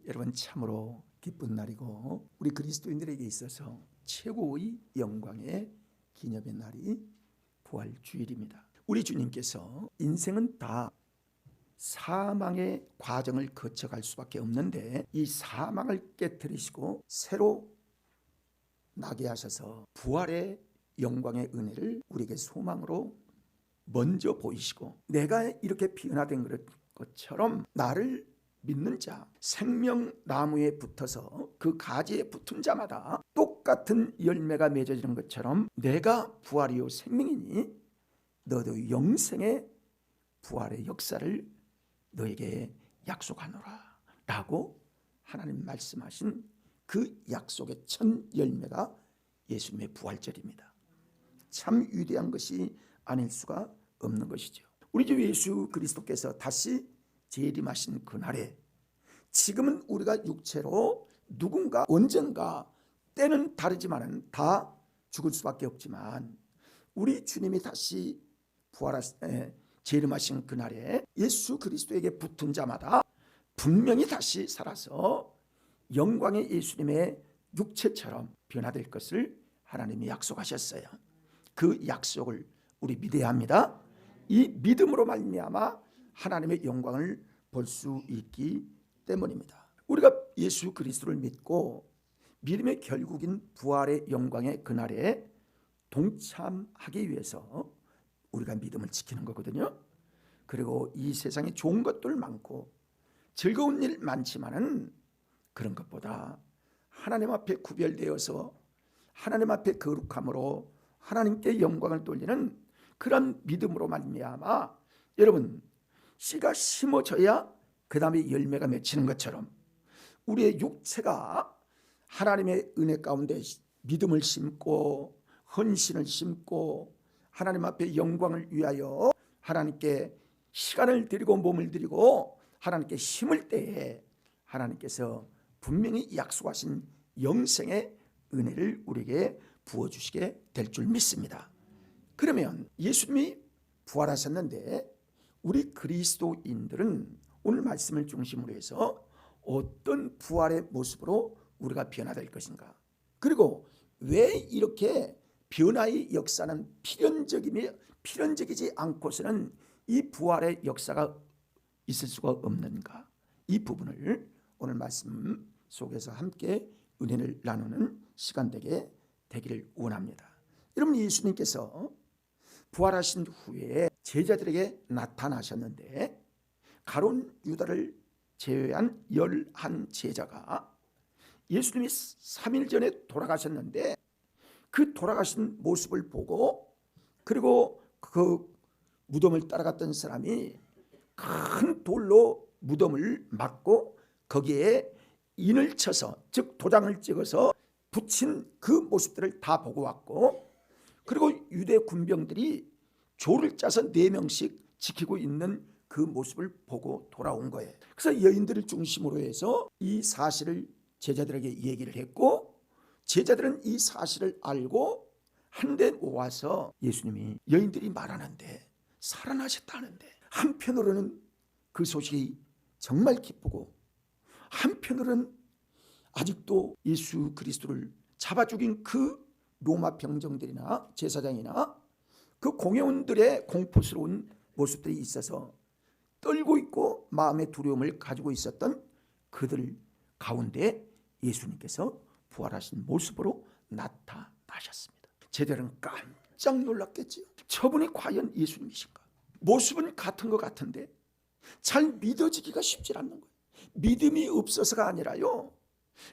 여러분 참으로 기쁜 날이고 우리 그리스도인들에게 있어서 최고의 영광의 기념의 날이 부활주일입니다. 우리 주님께서 인생은 다 사망의 과정을 거쳐갈 수밖에 없는데 이 사망을 깨뜨리시고 새로 나게 하셔서 부활의 영광의 은혜를 우리에게 소망으로 먼저 보이시고 내가 이렇게 변화된 것처럼 나를 믿는 자, 생명나무에 붙어서 그 가지에 붙은 자마다 똑같은 열매가 맺어지는 것처럼 내가 부활이요 생명이니 너도 영생의 부활의 역사를 너에게 약속하노라 라고 하나님 말씀하신 그 약속의 첫 열매가 예수님의 부활절입니다. 참 위대한 것이 아닐 수가 없는 것이죠. 우리 주 예수 그리스도께서 다시 재림하신 그날에 지금은 우리가 육체로 누군가 언젠가 때는 다르지만 다 죽을 수밖에 없지만 우리 주님이 다시 재림하신 그날에 예수 그리스도에게 붙은 자마다 분명히 다시 살아서 영광의 예수님의 육체처럼 변화될 것을 하나님이 약속하셨어요. 그 약속을 우리 믿어야 합니다. 이 믿음으로 말미암아 하나님의 영광을 볼 수 있기 때문입니다. 우리가 예수 그리스도를 믿고 믿음의 결국인 부활의 영광의 그날에 동참하기 위해서 우리가 믿음을 지키는 거거든요. 그리고 이 세상에 좋은 것들 많고 즐거운 일 많지만은 그런 것보다 하나님 앞에 구별되어서 하나님 앞에 거룩함으로 하나님께 영광을 돌리는 그런 믿음으로 말미암아 여러분 씨가 심어져야 그 다음에 열매가 맺히는 것처럼 우리의 육체가 하나님의 은혜 가운데 믿음을 심고 헌신을 심고 하나님 앞에 영광을 위하여 하나님께 시간을 드리고 몸을 드리고 하나님께 힘을 때에 하나님께서 분명히 약속하신 영생의 은혜를 우리에게 부어주시게 될 줄 믿습니다. 그러면 예수님이 부활하셨는데 우리 그리스도인들은 오늘 말씀을 중심으로 해서 어떤 부활의 모습으로 우리가 변화될 것인가, 그리고 왜 이렇게 변화의 역사는 필연적이지 않고서는 이 부활의 역사가 있을 수가 없는가, 이 부분을 오늘 말씀 속에서 함께 은혜를 나누는 시간 되기를 원합니다. 여러분, 예수님께서 부활하신 후에 제자들에게 나타나셨는데 가룟 유다를 제외한 11제자가 예수님이 3일 전에 돌아가셨는데 그 돌아가신 모습을 보고 그리고 그 무덤을 따라갔던 사람이 큰 돌로 무덤을 막고 거기에 인을 쳐서, 즉 도장을 찍어서 붙인 그 모습들을 다 보고 왔고, 그리고 유대 군병들이 조를 짜서 4명씩 지키고 있는 그 모습을 보고 돌아온 거예요. 그래서 여인들을 중심으로 해서 이 사실을 제자들에게 얘기를 했고, 제자들은 이 사실을 알고 한데 모아서 예수님이 여인들이 말하는데 살아나셨다는데, 한편으로는 그 소식이 정말 기쁘고 한편으로는 아직도 예수 그리스도를 잡아 죽인 그 로마 병정들이나 제사장이나 그 공회원들의 공포스러운 모습들이 있어서 떨고 있고 마음의 두려움을 가지고 있었던 그들 가운데 예수님께서 부활하신 모습으로 나타나셨습니다. 제자들은 깜짝 놀랐겠지요. 저분이 과연 예수님이신가? 모습은 같은 것 같은데 잘 믿어지기가 쉽지 않는 거예요. 믿음이 없어서가 아니라요,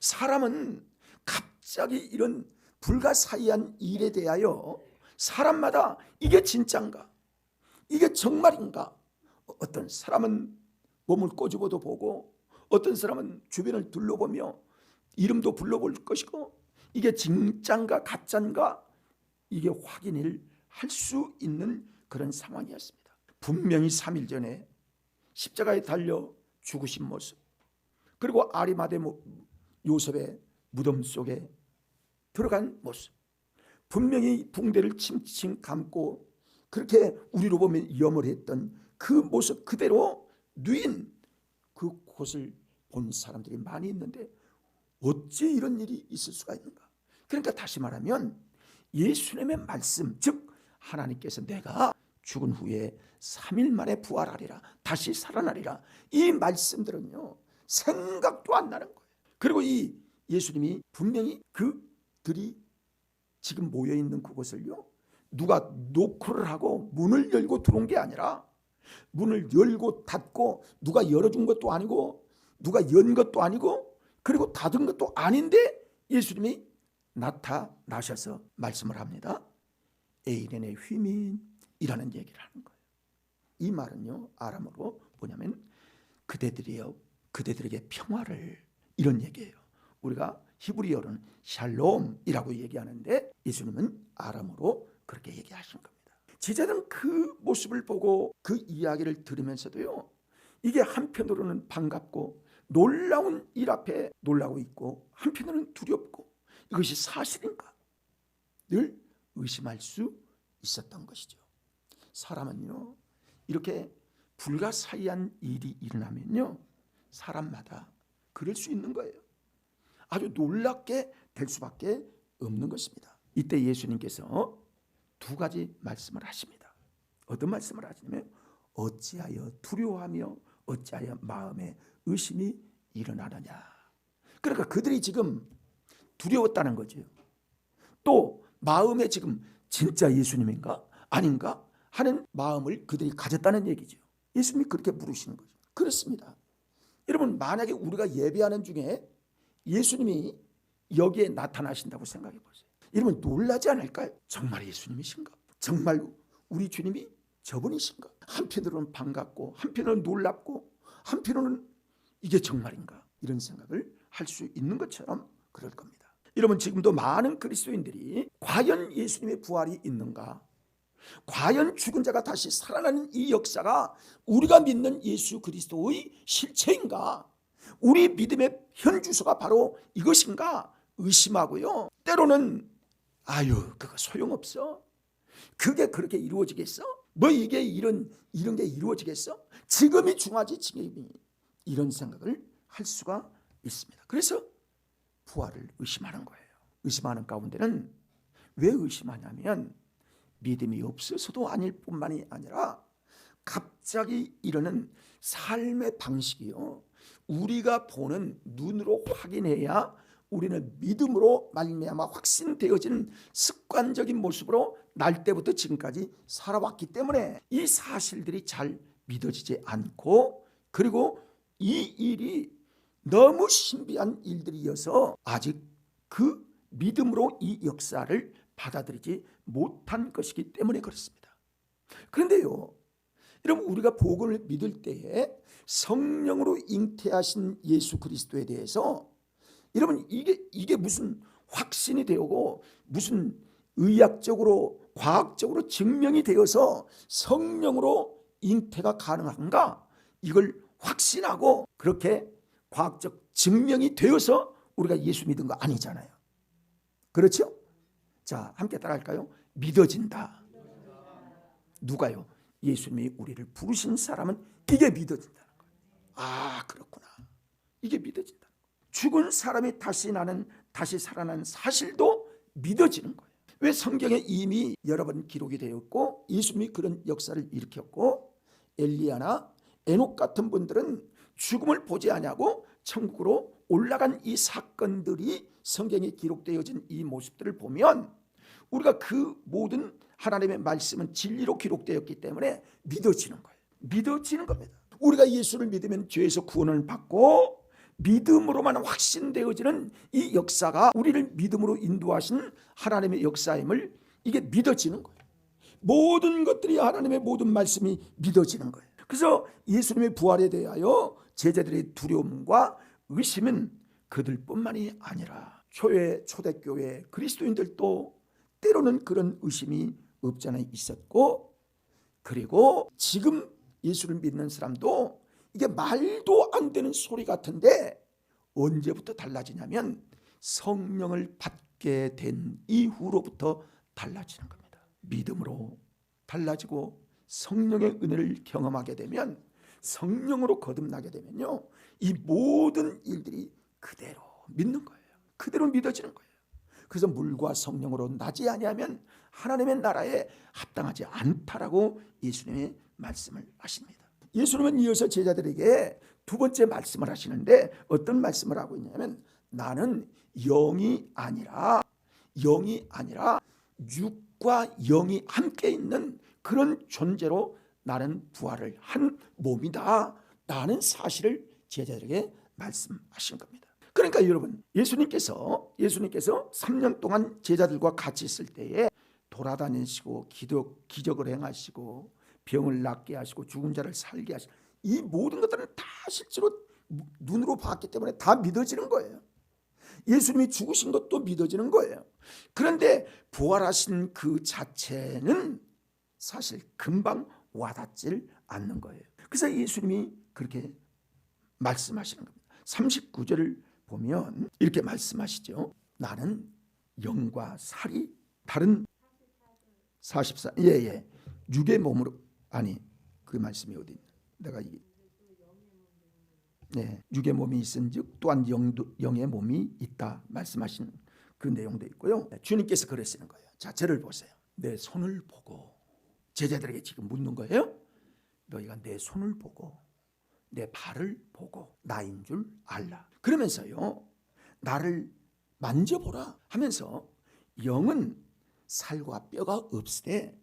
사람은 갑자기 이런 불가사의한 일에 대하여 사람마다 이게 진짠가? 이게 정말인가? 어떤 사람은 몸을 꼬집어도 보고 어떤 사람은 주변을 둘러보며 이름도 불러볼 것이고 이게 진짠가 가짠가 이게 확인을 할 수 있는 그런 상황이었습니다. 분명히 3일 전에 십자가에 달려 죽으신 모습, 그리고 아리마대 요셉의 무덤 속에 들어간 모습, 분명히 붕대를 칭칭 감고 그렇게 우리로 보면 염을 했던 그 모습 그대로 누인 그 곳을 본 사람들이 많이 있는데 어찌 이런 일이 있을 수가 있는가? 그러니까 다시 말하면 예수님의 말씀, 즉 하나님께서 내가 죽은 후에 3일 만에 부활하리라, 다시 살아나리라, 이 말씀들은요 생각도 안 나는 거예요. 그리고 이 예수님이 분명히 그들이 지금 모여있는 그곳을요 누가 노크를 하고 문을 열고 들어온 게 아니라 문을 열고 닫고 누가 열어준 것도 아니고 누가 연 것도 아니고 그리고 닫은 것도 아닌데 예수님이 나타나셔서 말씀을 합니다. 에이렌의 휘민이라는 얘기를 하는 거예요. 이 말은요 아람어로 뭐냐면 그대들에게 평화를, 이런 얘기예요. 우리가 히브리어로는 샬롬이라고 얘기하는데 예수님은 아람어로 그렇게 얘기하신 겁니다. 제자들은 그 모습을 보고 그 이야기를 들으면서도요 이게 한편으로는 반갑고 놀라운 일 앞에 놀라고 있고 한편으로는 두렵고 이것이 사실인가 늘 의심할 수 있었던 것이죠. 사람은요 이렇게 불가사의한 일이 일어나면요 사람마다 그럴 수 있는 거예요. 아주 놀랍게 될 수밖에 없는 것입니다. 이때 예수님께서 두 가지 말씀을 하십니다. 어떤 말씀을 하시냐면 어찌하여 두려워하며 어찌하여 마음에 의심이 일어나느냐. 그러니까 그들이 지금 두려웠다는 거죠. 또 마음에 지금 진짜 예수님인가 아닌가 하는 마음을 그들이 가졌다는 얘기죠. 예수님이 그렇게 물으시는 거죠. 그렇습니다. 여러분 만약에 우리가 예배하는 중에 예수님이 여기에 나타나신다고 생각해 보세요. 여러분 놀라지 않을까요? 정말 예수님이신가? 정말 우리 주님이 저분이신가? 한편으로는 반갑고 한편으로는 놀랍고 한편으로는 이게 정말인가? 이런 생각을 할 수 있는 것처럼 그럴 겁니다. 여러분 지금도 많은 그리스도인들이 과연 예수님의 부활이 있는가? 과연 죽은 자가 다시 살아나는 이 역사가 우리가 믿는 예수 그리스도의 실체인가? 우리 믿음의 현주소가 바로 이것인가 의심하고요. 때로는 그거 소용없어. 그게 그렇게 이루어지겠어? 뭐 이게 이런 게 이루어지겠어? 지금이 중요하지 지금이. 이런 생각을 할 수가 있습니다. 그래서 부활을 의심하는 거예요. 의심하는 가운데는 왜 의심하냐면 믿음이 없어서도 아닐 뿐만이 아니라 갑자기 이러는 삶의 방식이요 우리가 보는 눈으로 확인해야 우리는 믿음으로 말미암아 확신되어지는 습관적인 모습으로 날 때부터 지금까지 살아왔기 때문에 이 사실들이 잘 믿어지지 않고 그리고 이 일이 너무 신비한 일들이어서 아직 그 믿음으로 이 역사를 받아들이지 못한 것이기 때문에 그렇습니다. 그런데요 여러분 우리가 복음을 믿을 때에 성령으로 잉태하신 예수 그리스도에 대해서 여러분 이게 무슨 확신이 되고 무슨 의학적으로 과학적으로 증명이 되어서 성령으로 잉태가 가능한가? 이걸 확신하고 그렇게 과학적 증명이 되어서 우리가 예수 믿은 거 아니잖아요. 그렇죠? 자, 함께 따라할까요? 믿어진다. 누가요? 예수님이 우리를 부르신 사람은 이게 믿어진다는 거예요. 그렇구나. 이게 믿어진다. 죽은 사람이 다시 살아난 사실도 믿어지는 거예요. 왜 성경에 이미 여러 번 기록이 되었고 예수님이 그런 역사를 일으켰고 엘리야나 에녹 같은 분들은 죽음을 보지 아니하고 천국으로 올라간 이 사건들이 성경에 기록되어진 이 모습들을 보면 우리가 그 모든 하나님의 말씀은 진리로 기록되었기 때문에 믿어지는 거예요. 믿어지는 겁니다. 우리가 예수를 믿으면 죄에서 구원을 받고 믿음으로만 확신되어지는 이 역사가 우리를 믿음으로 인도하신 하나님의 역사임을 이게 믿어지는 거예요. 모든 것들이 하나님의 모든 말씀이 믿어지는 거예요. 그래서 예수님의 부활에 대하여 제자들의 두려움과 의심은 그들뿐만이 아니라 초대교회 그리스도인들도 때로는 그런 의심이 없지 않아 있었고 그리고 지금 예수를 믿는 사람도 이게 말도 안 되는 소리 같은데 언제부터 달라지냐면 성령을 받게 된 이후로부터 달라지는 겁니다. 믿음으로 달라지고 성령의 은혜를 경험하게 되면 성령으로 거듭나게 되면요 이 모든 일들이 그대로 믿는 거예요. 그대로 믿어지는 거예요. 그래서 물과 성령으로 나지 아니하면 하나님의 나라에 합당하지 않다라고 예수님이 말씀을 하십니다. 예수님은 이어서 제자들에게 두 번째 말씀을 하시는데 어떤 말씀을 하고 있냐면 나는 영이 아니라 육과 영이 함께 있는 그런 존재로 나는 부활을 한 몸이다 라는 사실을 제자들에게 말씀하신 겁니다. 그러니까 여러분, 예수님께서 3년 동안 제자들과 같이 있을 때에 돌아다니시고 기적을 행하시고 병을 낫게 하시고 죽은 자를 살게 하시고 이 모든 것들은 다 실제로 눈으로 봤기 때문에 다 믿어지는 거예요. 예수님이 죽으신 것도 믿어지는 거예요. 그런데 부활하신 그 자체는 사실 금방 와닿질 않는 거예요. 그래서 예수님이 그렇게 말씀하시는 겁니다. 39절을 보면 이렇게 말씀하시죠. 나는 영과 살이 다른 44 육의 몸으로 아니 그 말씀이 어디 있나? 내가 이게 육의 몸이 있은즉 또한 영의 몸이 있다 말씀하신 그 내용도 있고요. 주님께서 그러시는 거예요. 자, 저를 보세요. 내 손을 보고 제자들에게 지금 묻는 거예요. 너희가 내 손을 보고 내 발을 보고 나인 줄 알라. 그러면서요, 나를 만져보라 하면서 영은 살과 뼈가 없으되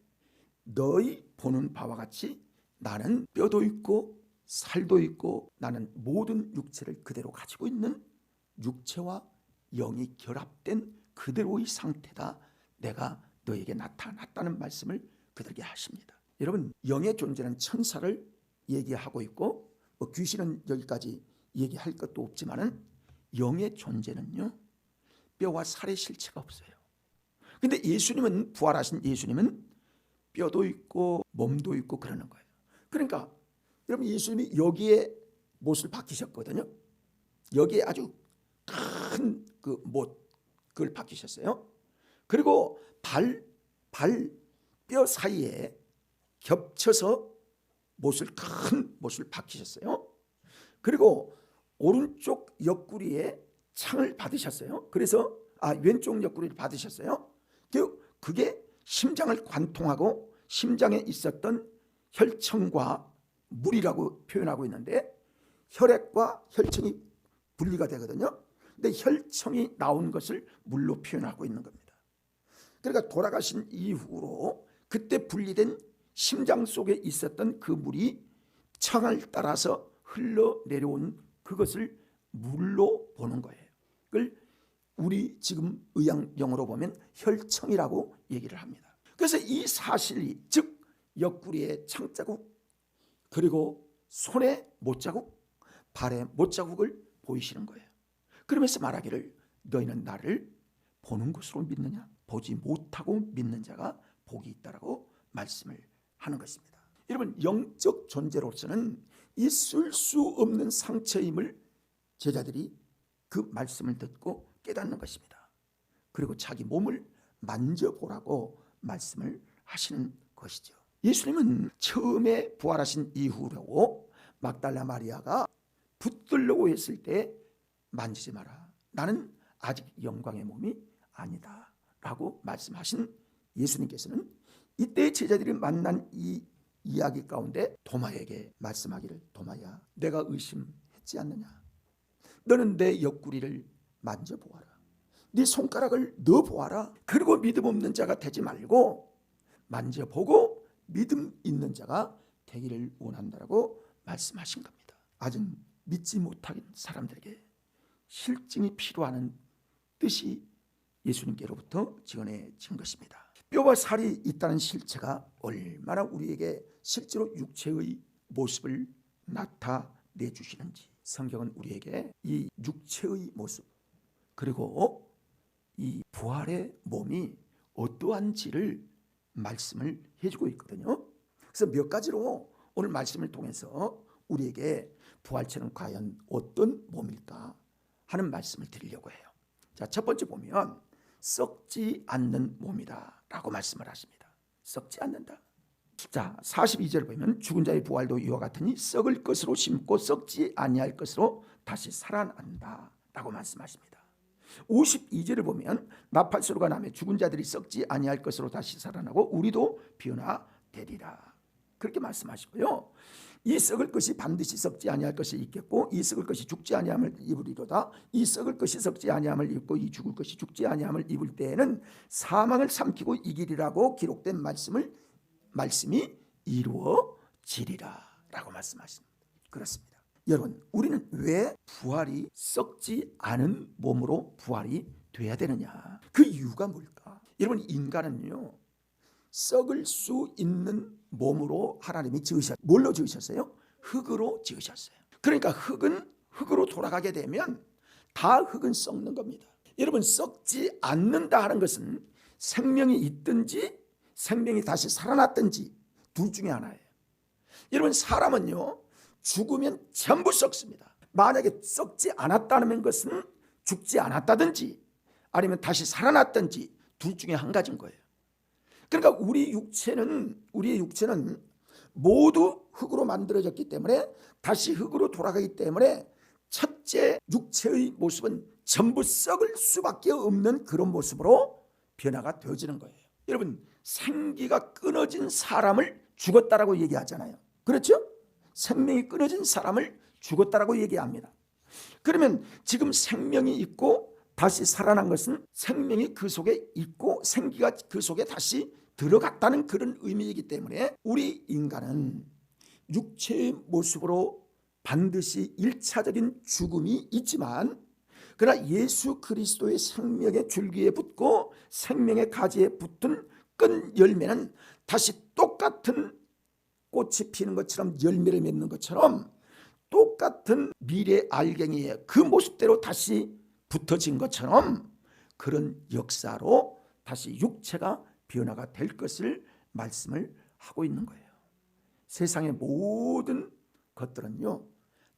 너희 보는 바와 같이 나는 뼈도 있고 살도 있고 나는 모든 육체를 그대로 가지고 있는 육체와 영이 결합된 그대로의 상태다. 내가 너에게 나타났다는 말씀을 그들에게 하십니다. 여러분, 영의 존재는 천사를 얘기하고 있고 귀신은 여기까지 얘기할 것도 없지만은 영의 존재는요, 뼈와 살의 실체가 없어요. 근데 예수님은, 부활하신 예수님은 뼈도 있고 몸도 있고 그러는 거예요. 그러니까 여러분, 예수님이 여기에 못을 박히셨거든요. 여기에 아주 큰 그 못, 그걸 박히셨어요. 그리고 뼈 사이에 겹쳐서 큰 못을 박히셨어요. 그리고 오른쪽 옆구리에 창을 받으셨어요. 그래서 왼쪽 옆구리를 받으셨어요. 그게 심장을 관통하고 심장에 있었던 혈청과 물이라고 표현하고 있는데 혈액과 혈청이 분리가 되거든요. 근데 혈청이 나온 것을 물로 표현하고 있는 겁니다. 그러니까 돌아가신 이후로 그때 분리된 심장 속에 있었던 그 물이 창을 따라서 흘러내려온 그것을 물로 보는 거예요. 그걸 우리 지금 의학용어로 보면 혈청이라고 얘기를 합니다. 그래서 이 사실이, 즉 옆구리에 창자국, 그리고 손에 못자국, 발에 못자국을 보이시는 거예요. 그러면서 말하기를 너희는 나를 보는 것으로 믿느냐? 보지 못하고 믿는 자가 복이 있다라고 말씀을 하는 것입니다. 여러분, 영적 존재로서는 있을 수 없는 상처임을 제자들이 그 말씀을 듣고 깨닫는 것입니다. 그리고 자기 몸을 만져보라고 말씀을 하시는 것이죠. 예수님은 처음에 부활하신 이후로 막달라 마리아가 붙들려고 했을 때 만지지 마라. 나는 아직 영광의 몸이 아니다 라고 말씀하신 예수님께서는 이때 제자들이 만난 이 이야기 가운데 도마에게 말씀하기를, 도마야, 내가 의심했지 않느냐? 너는 내 옆구리를 만져보아라. 네 손가락을 넣어보아라. 그리고 믿음 없는 자가 되지 말고 만져보고 믿음 있는 자가 되기를 원한다라고 말씀하신 겁니다. 아직 믿지 못하는 사람들에게 실증이 필요하는 뜻이 예수님께로부터 전해진 것입니다. 뼈와 살이 있다는 실체가 얼마나 우리에게 실제로 육체의 모습을 나타내 주시는지 성경은 우리에게 이 육체의 모습, 그리고 이 부활의 몸이 어떠한지를 말씀을 해주고 있거든요. 그래서 몇 가지로 오늘 말씀을 통해서 우리에게 부활체는 과연 어떤 몸일까 하는 말씀을 드리려고 해요. 자, 첫 번째 보면 썩지 않는 몸이다 라고 말씀을 하십니다. 썩지 않는다. 자, 42절 보면 죽은 자의 부활도 이와 같으니 썩을 것으로 심고 썩지 아니할 것으로 다시 살아난다 라고 말씀하십니다. 52절을 보면 나팔소리가 나며 죽은 자들이 썩지 아니할 것으로 다시 살아나고 우리도 변화되리라 그렇게 말씀하시고요. 이 썩을 것이 반드시 썩지 아니할 것이 있겠고 이 썩을 것이 죽지 아니함을 입으리로다. 이 썩을 것이 썩지 아니함을 입고 이 죽을 것이 죽지 아니함을 입을 때에는 사망을 삼키고 이기리라고 기록된 말씀이 이루어지리라 라고 말씀하십니다. 그렇습니다. 여러분, 우리는 왜 부활이 썩지 않은 몸으로 부활이 돼야 되느냐? 그 이유가 뭘까? 여러분, 인간은요 썩을 수 있는 몸으로 하나님이 지으셨어요. 뭘로 지으셨어요? 흙으로 지으셨어요. 그러니까 흙은 흙으로 돌아가게 되면 다 흙은 썩는 겁니다. 여러분, 썩지 않는다 하는 것은 생명이 있든지 생명이 다시 살아났든지 둘 중에 하나예요. 여러분, 사람은요 죽으면 전부 썩습니다. 만약에 썩지 않았다는 것은 죽지 않았다든지 아니면 다시 살아났든지 둘 중에 한 가지인 거예요. 그러니까 우리의 육체는 모두 흙으로 만들어졌기 때문에 다시 흙으로 돌아가기 때문에 첫째 육체의 모습은 전부 썩을 수밖에 없는 그런 모습으로 변화가 되어지는 거예요. 여러분, 생기가 끊어진 사람을 죽었다라고 얘기하잖아요. 그렇죠? 생명이 끊어진 사람을 죽었다라고 얘기합니다. 그러면 지금 생명이 있고 다시 살아난 것은 생명이 그 속에 있고 생기가 그 속에 다시 들어갔다는 그런 의미이기 때문에 우리 인간은 육체의 모습으로 반드시 1차적인 죽음이 있지만 그러나 예수 그리스도의 생명의 줄기에 붙고 생명의 가지에 붙은 끈 열매는 다시 똑같은 꽃이 피는 것처럼 열매를 맺는 것처럼 똑같은 미래 알갱이의 그 모습대로 다시 붙어진 것처럼 그런 역사로 다시 육체가 변화가 될 것을 말씀을 하고 있는 거예요. 세상의 모든 것들은요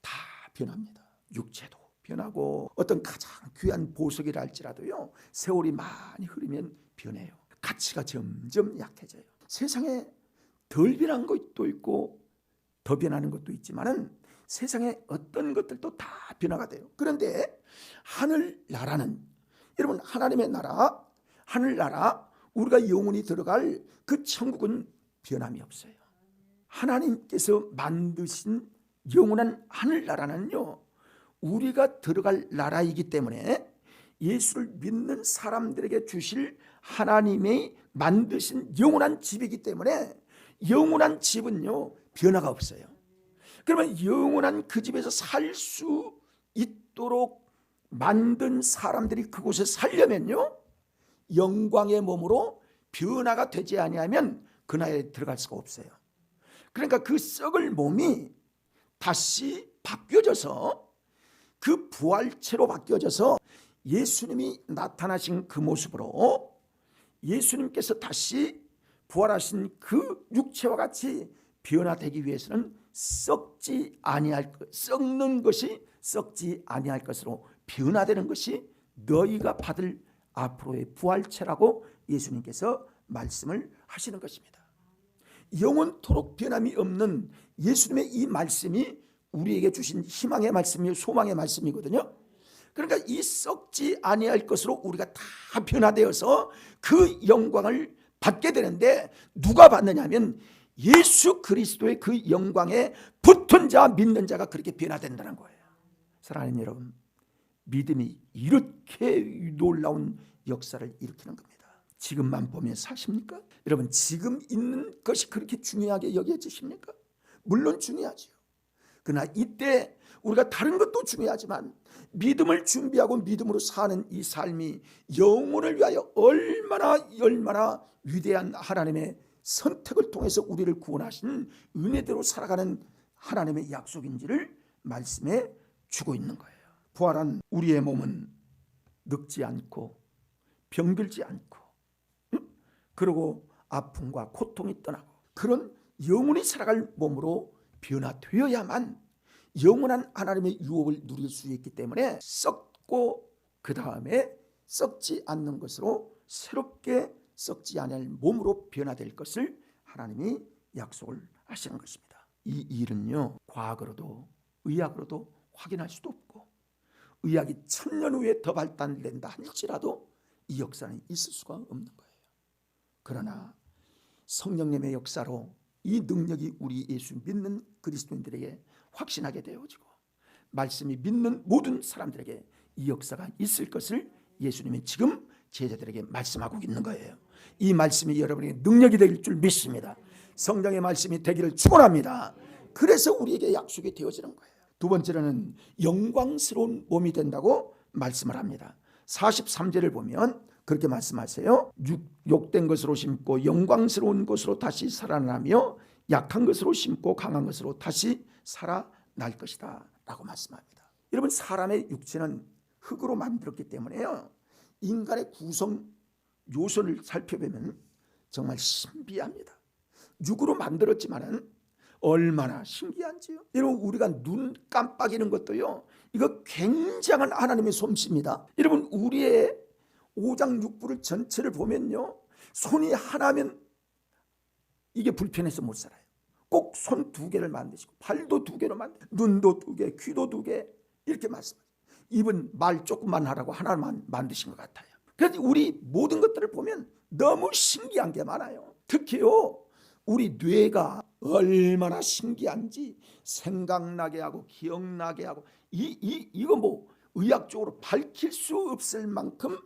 다 변합니다. 육체도 변하고 어떤 가장 귀한 보석이라 할지라도요 세월이 많이 흐르면 변해요. 가치가 점점 약해져요. 세상에 덜 변한 것도 있고 더 변하는 것도 있지만은 세상에 어떤 것들도 다 변화가 돼요. 그런데 하늘나라는 여러분 하나님의 나라, 하늘나라 우리가 영원히 들어갈 그 천국은 변함이 없어요. 하나님께서 만드신 영원한 하늘나라는요 우리가 들어갈 나라이기 때문에 예수를 믿는 사람들에게 주실 하나님의 만드신 영원한 집이기 때문에 영원한 집은요 변화가 없어요. 그러면 영원한 그 집에서 살 수 있도록 만든 사람들이 그곳에 살려면요 영광의 몸으로 변화가 되지 아니하면 그 나라에 들어갈 수가 없어요. 그러니까 그 썩을 몸이 다시 바뀌어져서 그 부활체로 바뀌어져서 예수님이 나타나신 그 모습으로 예수님께서 다시 부활하신 그 육체와 같이 변화되기 위해서는 썩는 것이 썩지 아니할 것으로 변화되는 것이 너희가 받을 앞으로의 부활체라고 예수님께서 말씀을 하시는 것입니다. 영원토록 변함이 없는 예수님의 이 말씀이 우리에게 주신 희망의 말씀이요 소망의 말씀이거든요. 그러니까 이 썩지 아니할 것으로 우리가 다 변화되어서 그 영광을 받게 되는데 누가 받느냐 하면 예수 그리스도의 그 영광에 붙은 자 믿는 자가 그렇게 변화된다는 거예요. 사랑하는 여러분, 믿음이 이렇게 놀라운 역사를 일으키는 겁니다. 지금만 보면 사십니까? 여러분, 지금 있는 것이 그렇게 중요하게 여겨지십니까? 물론 중요하죠. 그러나 이때 우리가 다른 것도 중요하지만 믿음을 준비하고 믿음으로 사는 이 삶이 영혼을 위하여 얼마나 위대한 하나님의 선택을 통해서 우리를 구원하신 은혜대로 살아가는 하나님의 약속인지를 말씀해 주고 있는 거예요. 부활한 우리의 몸은 늙지 않고 병들지 않고 그리고 아픔과 고통이 떠나고 그런 영원히 살아갈 몸으로 변화되어야만 영원한 하나님의 유업을 누릴 수 있기 때문에 썩고 그 다음에 썩지 않는 것으로 새롭게 썩지 않을 몸으로 변화될 것을 하나님이 약속을 하시는 것입니다. 이 일은요, 과거로도 의학으로도 확인할 수도 없고 의학이 1000년 후에 더 발달된다 할지라도 이 역사는 있을 수가 없는 거예요. 그러나 성령님의 역사로 이 능력이 우리 예수 믿는 그리스도인들에게 확신하게 되어지고 말씀이 믿는 모든 사람들에게 이 역사가 있을 것을 예수님은 지금 제자들에게 말씀하고 있는 거예요. 이 말씀이 여러분에게 능력이 될 줄 믿습니다. 성령의 말씀이 되기를 축원합니다. 그래서 우리에게 약속이 되어지는 거예요. 두 번째로는 영광스러운 몸이 된다고 말씀을 합니다. 43절을 보면 그렇게 말씀하세요. 욕된 것으로 심고 영광스러운 것으로 다시 살아나며 약한 것으로 심고 강한 것으로 다시 살아날 것이다 라고 말씀합니다. 여러분, 사람의 육체는 흙으로 만들었기 때문에요, 인간의 구성 요소를 살펴보면 정말 신비합니다. 육으로 만들었지만은 얼마나 신기한지요. 여러분, 우리가 눈 깜빡이는 것도요, 이거 굉장한 하나님의 솜씨입니다. 여러분, 우리의 오장육부를 전체를 보면요, 손이 하나면 이게 불편해서 못 살아요. 꼭 손 2개를 만드시고 발도 2개로 만드시고 눈도 2개, 귀도 2개 이렇게 말씀하세요. 입은 말 조금만 하라고 하나만 만드신 것 같아요. 그래서 우리 모든 것들을 보면 너무 신기한 게 많아요. 특히요, 우리 뇌가 얼마나 신기한지 생각나게 하고 기억나게 하고 이거 뭐 의학적으로 밝힐 수 없을 만큼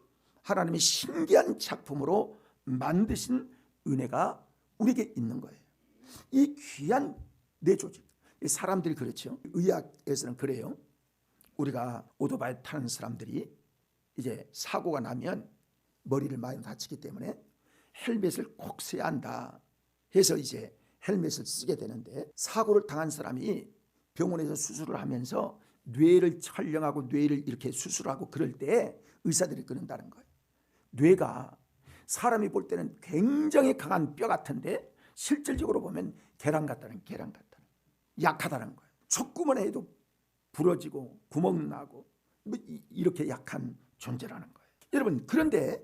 하나님의 신기한 작품으로 만드신 은혜가 우리에게 있는 거예요. 이 귀한 뇌조직, 사람들이 그렇죠. 의학에서는 그래요. 우리가 오토바이 타는 사람들이 이제 사고가 나면 머리를 많이 다치기 때문에 헬멧을 꼭 써야 한다 해서 이제 헬멧을 쓰게 되는데, 사고를 당한 사람이 병원에서 수술을 하면서 뇌를 촬영하고 뇌를 이렇게 수술하고 그럴 때 의사들이 그런다는 거예요. 뇌가 사람이 볼 때는 굉장히 강한 뼈 같은데 실질적으로 보면 계란 같다는 약하다는 거예요. 촉구만 해도 부러지고 구멍 나고 이렇게 약한 존재라는 거예요. 여러분, 그런데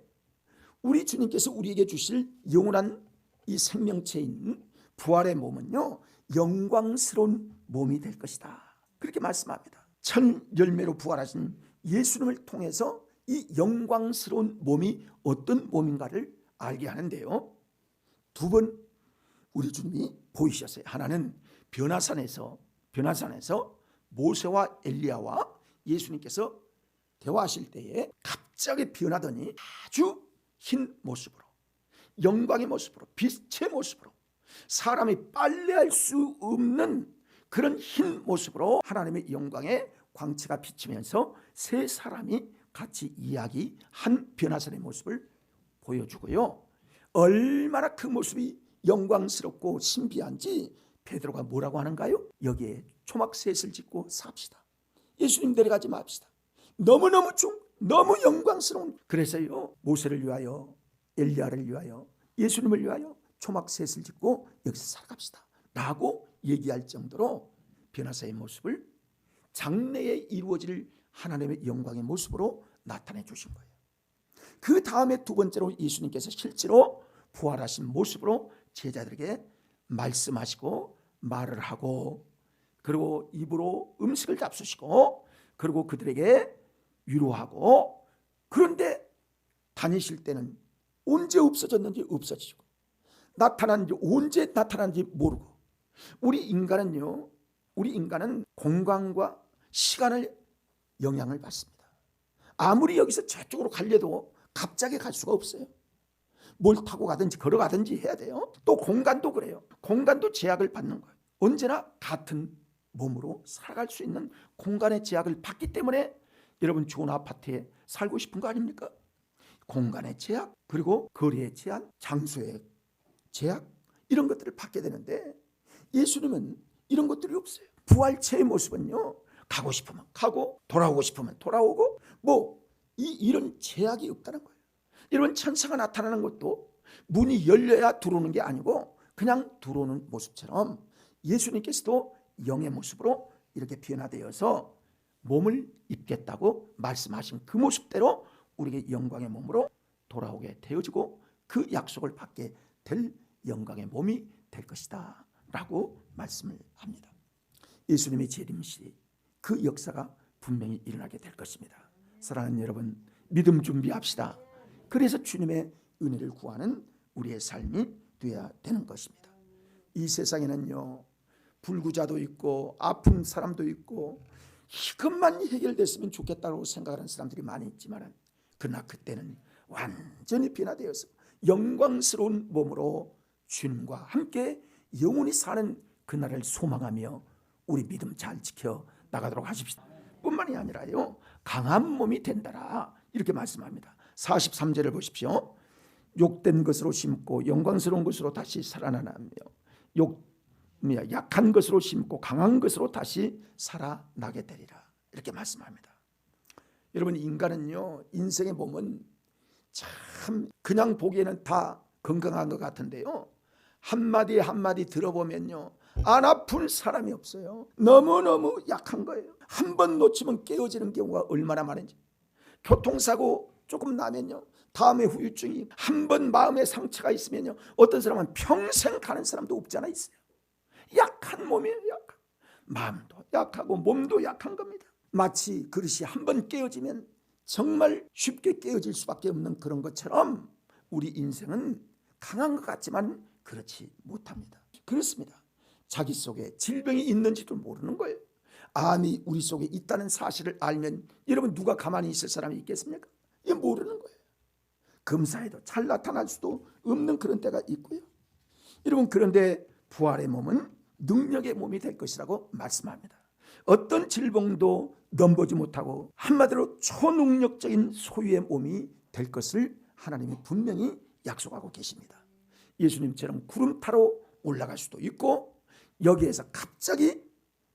우리 주님께서 우리에게 주실 영원한 이 생명체인 부활의 몸은요, 영광스러운 몸이 될 것이다 그렇게 말씀합니다. 천 열매로 부활하신 예수님을 통해서 이 영광스러운 몸이 어떤 몸인가를 알게 하는데요, 2번 우리 주님이 보이셨어요. 하나는 변화산에서 모세와 엘리야와 예수님께서 대화하실 때에 갑자기 변하더니 아주 흰 모습으로, 영광의 모습으로, 빛의 모습으로, 사람이 빨래할 수 없는 그런 흰 모습으로 하나님의 영광의 광채가 비치면서 세 사람이 같이 이야기한 변화산의 모습을 보여주고요, 얼마나 그 모습이 영광스럽고 신비한지 베드로가 뭐라고 하는가요? 여기에 초막셋을 짓고 삽시다. 예수님 데려가지 맙시다. 너무 영광스러운, 그래서요, 모세를 위하여, 엘리야를 위하여, 예수님을 위하여 초막셋을 짓고 여기서 살아갑시다 라고 얘기할 정도로 변화사의 모습을 장래에 이루어질 하나님의 영광의 모습으로 나타내 주신 거예요. 그 다음에 2번째로 예수님께서 실제로 부활하신 모습으로 제자들에게 말씀하시고 말을 하고, 그리고 입으로 음식을 잡수시고, 그리고 그들에게 위로하고, 그런데 다니실 때는 언제 없어졌는지 없어지고 나타났는지 언제 나타났는지 모르고, 우리 인간은 공간과 시간을 영향을 받습니다. 아무리 여기서 저쪽으로 가려도 갑자기 갈 수가 없어요. 뭘 타고 가든지 걸어가든지 해야 돼요. 또 공간도 그래요. 공간도 제약을 받는 거예요. 언제나 같은 몸으로 살아갈 수 있는 공간의 제약을 받기 때문에 여러분, 좋은 아파트에 살고 싶은 거 아닙니까? 공간의 제약, 그리고 거리의 제한, 장소의 제약, 이런 것들을 받게 되는데 예수님은 이런 것들이 없어요. 부활체의 모습은요, 가고 싶으면 가고 돌아오고 싶으면 돌아오고 이런 제약이 없다는 거예요. 여러분, 천사가 나타나는 것도 문이 열려야 들어오는 게 아니고 그냥 들어오는 모습처럼 예수님께서도 영의 모습으로 이렇게 변화되어서 몸을 입겠다고 말씀하신 그 모습대로 우리에게 영광의 몸으로 돌아오게 되어지고 그 약속을 받게 될 영광의 몸이 될 것이다 라고 말씀을 합니다. 예수님의 재림시 그 역사가 분명히 일어나게 될 것입니다. 사랑하는 여러분, 믿음 준비합시다. 그래서 주님의 은혜를 구하는 우리의 삶이 되어야 되는 것입니다. 이 세상에는요, 불구자도 있고 아픈 사람도 있고 이것만 해결됐으면 좋겠다고 생각하는 사람들이 많이 있지만, 그러나 그때는 완전히 변화되어서 영광스러운 몸으로 주님과 함께 영원히 사는 그날을 소망하며 우리 믿음 잘 지켜 나가도록 하십시다. 뿐만이 아니라요, 강한 몸이 된다라 이렇게 말씀합니다. 43절을 보십시오. 욕된 것으로 심고 영광스러운 것으로 다시 살아나며 약한 것으로 심고 강한 것으로 다시 살아나게 되리라 이렇게 말씀합니다. 여러분, 인간은요, 인생의 몸은 참 그냥 보기에는 다 건강한 것 같은데요, 한마디 한마디 들어보면요, 안 아픈 사람이 없어요. 너무너무 약한 거예요. 한 번 놓치면 깨어지는 경우가 얼마나 많은지. 교통사고 조금 나면요, 다음에 후유증이, 한 번 마음에 상처가 있으면요, 어떤 사람은 평생 가는 사람도 없지 않아 있어요. 약한 몸이에요. 약한. 마음도 약하고 몸도 약한 겁니다. 마치 그릇이 한 번 깨어지면 정말 쉽게 깨어질 수밖에 없는 그런 것처럼 우리 인생은 강한 것 같지만 그렇지 못합니다. 그렇습니다. 자기 속에 질병이 있는지도 모르는 거예요. 암이 우리 속에 있다는 사실을 알면 여러분, 누가 가만히 있을 사람이 있겠습니까? 이게 모르는 거예요. 검사에도 잘 나타날 수도 없는 그런 때가 있고요. 여러분, 그런데 부활의 몸은 능력의 몸이 될 것이라고 말씀합니다. 어떤 질병도 넘보지 못하고 한마디로 초능력적인 소유의 몸이 될 것을 하나님이 분명히 약속하고 계십니다. 예수님처럼 구름 타러 올라갈 수도 있고, 여기에서 갑자기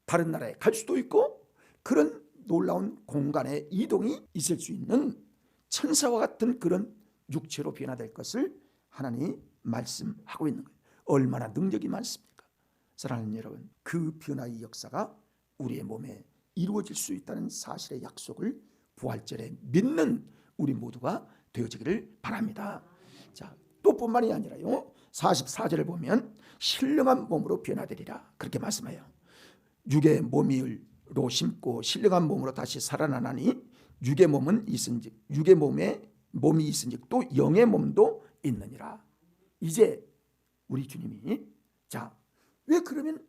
다른 나라에 갈 수도 있고, 그런 놀라운 공간의 이동이 있을 수 있는 천사와 같은 그런 육체로 변화될 것을 하나님이 말씀하고 있는 거예요. 얼마나 능력이 많습니까? 사랑하는 여러분, 그 변화의 역사가 우리의 몸에 이루어질 수 있다는 사실의 약속을 부활절에 믿는 우리 모두가 되어지기를 바랍니다. 자, 또 뿐만이 아니라요, 44절을 보면 신령한 몸으로 변화되리라 그렇게 말씀해요. 육의 몸이로 심고 신령한 몸으로 다시 살아나나니 육의 몸은 있은즉 육의 몸이 있은즉 또 영의 몸도 있느니라. 이제 우리 주님이, 자, 왜 그러면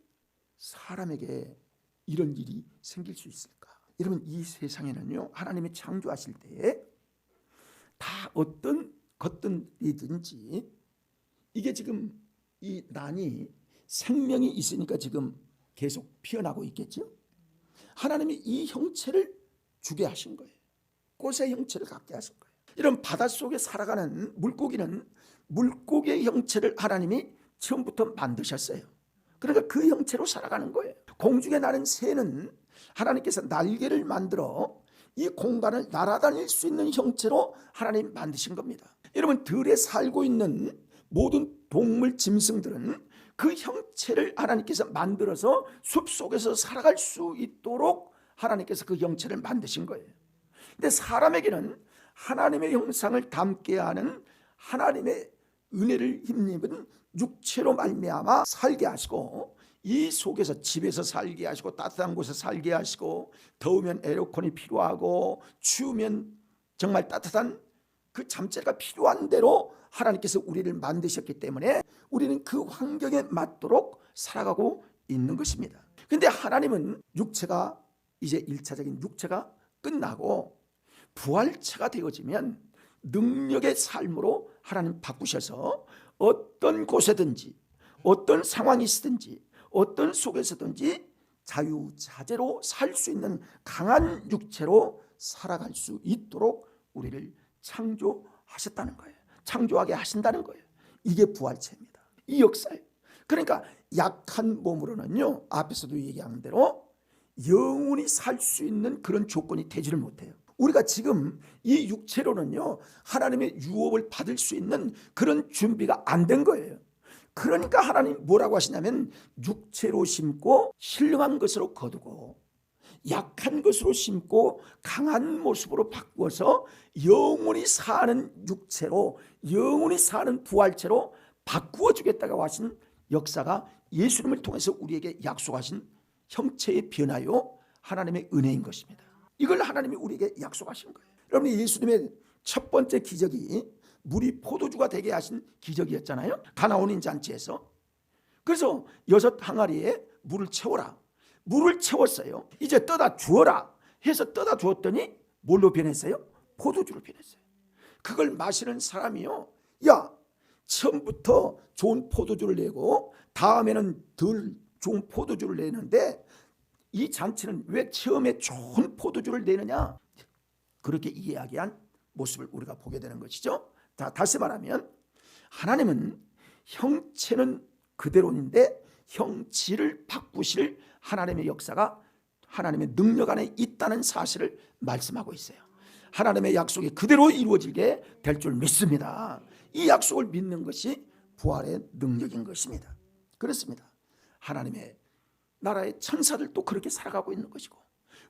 사람에게 이런 일이 생길 수 있을까? 여러분, 이 세상에는요, 하나님이 창조하실 때에 다 어떤 것들이든지 이게 지금 이 난이 생명이 있으니까 지금 계속 피어나고 있겠죠. 하나님이 이 형체를 주게 하신 거예요. 꽃의 형체를 갖게 하신 거예요. 이런 바닷속에 살아가는 물고기는 물고기의 형체를 하나님이 처음부터 만드셨어요. 그러니까 그 형체로 살아가는 거예요. 공중에 나는 새는 하나님께서 날개를 만들어 이 공간을 날아다닐 수 있는 형체로 하나님 만드신 겁니다. 여러분, 들에 살고 있는 모든 동물, 짐승들은 그 형체를 하나님께서 만들어서 숲속에서 살아갈 수 있도록 하나님께서 그 형체를 만드신 거예요. 근데 사람에게는 하나님의 형상을 담게 하는 하나님의 은혜를 힘입은 육체로 말미암아 살게 하시고, 이 속에서 집에서 살게 하시고, 따뜻한 곳에 살게 하시고, 더우면 에어컨이 필요하고 추우면 정말 따뜻한 그 잠자리가 필요한 대로 하나님께서 우리를 만드셨기 때문에 우리는 그 환경에 맞도록 살아가고 있는 것입니다. 그런데 하나님은 육체가 이제 1차적인 육체가 끝나고 부활체가 되어지면 능력의 삶으로 하나님 바꾸셔서 어떤 곳에든지 어떤 상황이 있든지 어떤 속에서든지 자유자재로 살 수 있는 강한 육체로 살아갈 수 있도록 우리를 창조하셨다는 거예요. 창조하게 하신다는 거예요. 이게 부활체입니다. 이 역사예요. 그러니까 약한 몸으로는요, 앞에서도 얘기한 대로 영원히 살 수 있는 그런 조건이 되지를 못해요. 우리가 지금 이 육체로는요, 하나님의 유업을 받을 수 있는 그런 준비가 안 된 거예요. 그러니까 하나님 뭐라고 하시냐면, 육체로 심고 신령한 것으로 거두고 약한 것으로 심고 강한 모습으로 바꾸어서 영원히 사는 육체로, 영원히 사는 부활체로 바꾸어 주겠다고 하신 역사가 예수님을 통해서 우리에게 약속하신 형체의 변화요 하나님의 은혜인 것입니다. 이걸 하나님이 우리에게 약속하신 거예요. 여러분, 예수님의 첫 번째 기적이 물이 포도주가 되게 하신 기적이었잖아요. 가나온인 잔치에서. 그래서 6 항아리에 물을 채워라. 물을 채웠어요. 이제 떠다 주어라 해서 떠다 주었더니 뭘로 변했어요? 포도주로 변했어요. 그걸 마시는 사람이요, 야, 처음부터 좋은 포도주를 내고 다음에는 덜 좋은 포도주를 내는데 이 잔치는 왜 처음에 좋은 포도주를 내느냐, 그렇게 이야기한 모습을 우리가 보게 되는 것이죠. 다시 말하면 하나님은 형체는 그대로인데 형질을 바꾸실 하나님의 역사가 하나님의 능력 안에 있다는 사실을 말씀하고 있어요. 하나님의 약속이 그대로 이루어지게 될 줄 믿습니다. 이 약속을 믿는 것이 부활의 능력인 것입니다. 그렇습니다. 하나님의 나라의 천사들도 그렇게 살아가고 있는 것이고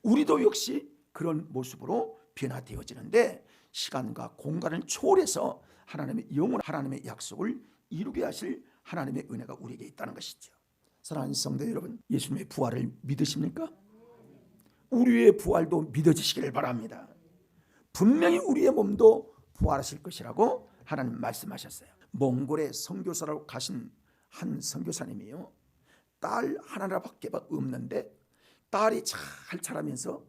우리도 역시 그런 모습으로 변화되어지는데 시간과 공간을 초월해서 하나님의 영원 하나님의 약속을 이루게 하실 하나님의 은혜가 우리에게 있다는 것이죠. 사랑하는 성도 여러분, 예수님의 부활을 믿으십니까? 우리의 부활도 믿어지시길 바랍니다. 분명히 우리의 몸도 부활하실 것이라고 하나님 말씀하셨어요. 몽골에 선교사로 가신 한 선교사님이요, 딸 하나밖에 없는데 딸이 잘 자라면서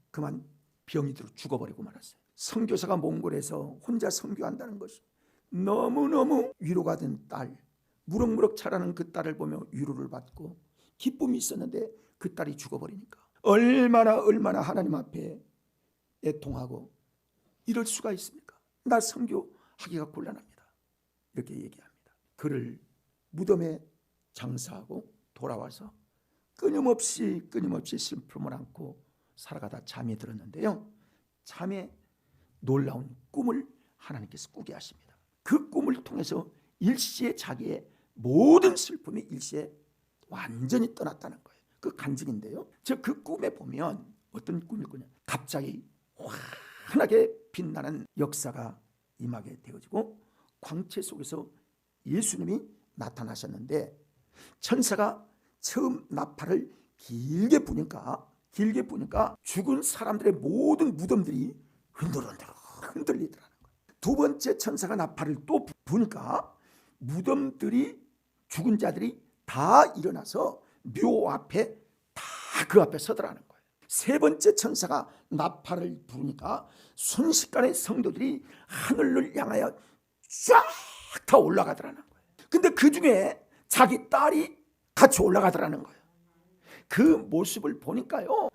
그만 병이 들어 죽어버리고 말았어요. 선교사가 몽골에서 혼자 선교한다는 것이 너무너무 위로가 된 딸, 무럭무럭 자라는 그 딸을 보며 위로를 받고 기쁨이 있었는데 그 딸이 죽어버리니까 얼마나 하나님 앞에 애통하고 이럴 수가 있습니까? 나 선교하기가 곤란합니다. 이렇게 얘기합니다. 그를 무덤에 장사하고 돌아와서 끊임없이 슬픔을 안고 살아가다 잠이 들었는데요, 잠에 놀라운 꿈을 하나님께서 꾸게 하십니다. 그 꿈을 통해서 일시에 자기의 모든 슬픔이 일시에 완전히 떠났다는 거예요. 그 간증인데요, 그 꿈에 보면 어떤 꿈일 거냐, 갑자기 환하게 빛나는 역사가 임하게 되어지고 광채 속에서 예수님이 나타나셨는데 천사가 처음 나팔을 길게 부니까 죽은 사람들의 모든 무덤들이 흔들리더라는 거예요. 두 번째 천사가 나팔을 또 부니까 무덤들이, 죽은 자들이 다 일어나서 묘 앞에 다 그 앞에 서더라는 거예요. 세 번째 천사가 나팔을 부니까 순식간에 성도들이 하늘을 향하여 쫙 다 올라가더라는 거예요. 근데 그 중에 자기 딸이 같이 올라가더라는 거예요. 그 모습을 보니까요,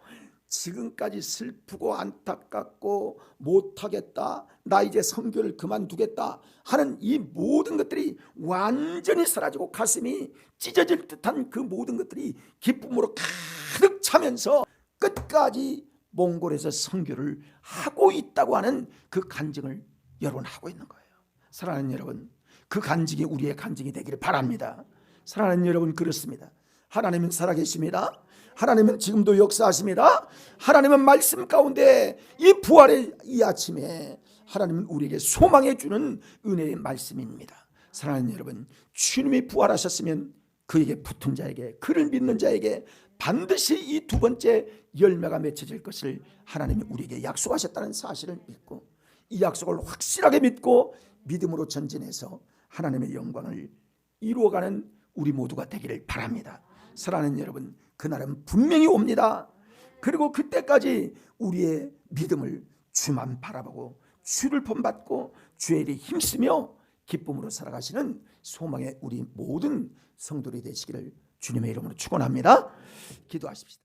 지금까지 슬프고 안타깝고 못하겠다, 나 이제 선교를 그만두겠다 하는 이 모든 것들이 완전히 사라지고 가슴이 찢어질 듯한 그 모든 것들이 기쁨으로 가득 차면서 끝까지 몽골에서 선교를 하고 있다고 하는 그 간증을 여러분 하고 있는 거예요. 사랑하는 여러분, 그 간증이 우리의 간증이 되기를 바랍니다. 사랑하는 여러분, 그렇습니다. 하나님은 살아계십니다. 하나님은 지금도 역사하십니다. 하나님은 말씀 가운데 이 부활의 이 아침에 하나님은 우리에게 소망해 주는 은혜의 말씀입니다. 사랑하는 여러분, 주님이 부활하셨으면 그에게 붙은 자에게, 그를 믿는 자에게 반드시 이 두 번째 열매가 맺혀질 것을 하나님이 우리에게 약속하셨다는 사실을 믿고 이 약속을 확실하게 믿고 믿음으로 전진해서 하나님의 영광을 이루어가는 우리 모두가 되기를 바랍니다. 사랑하는 여러분, 그날은 분명히 옵니다. 그리고 그때까지 우리의 믿음을 주만 바라보고 주를 본받고 주의 일에 힘쓰며 기쁨으로 살아가시는 소망의 우리 모든 성도들이 되시기를 주님의 이름으로 축원합니다. 기도하십시다.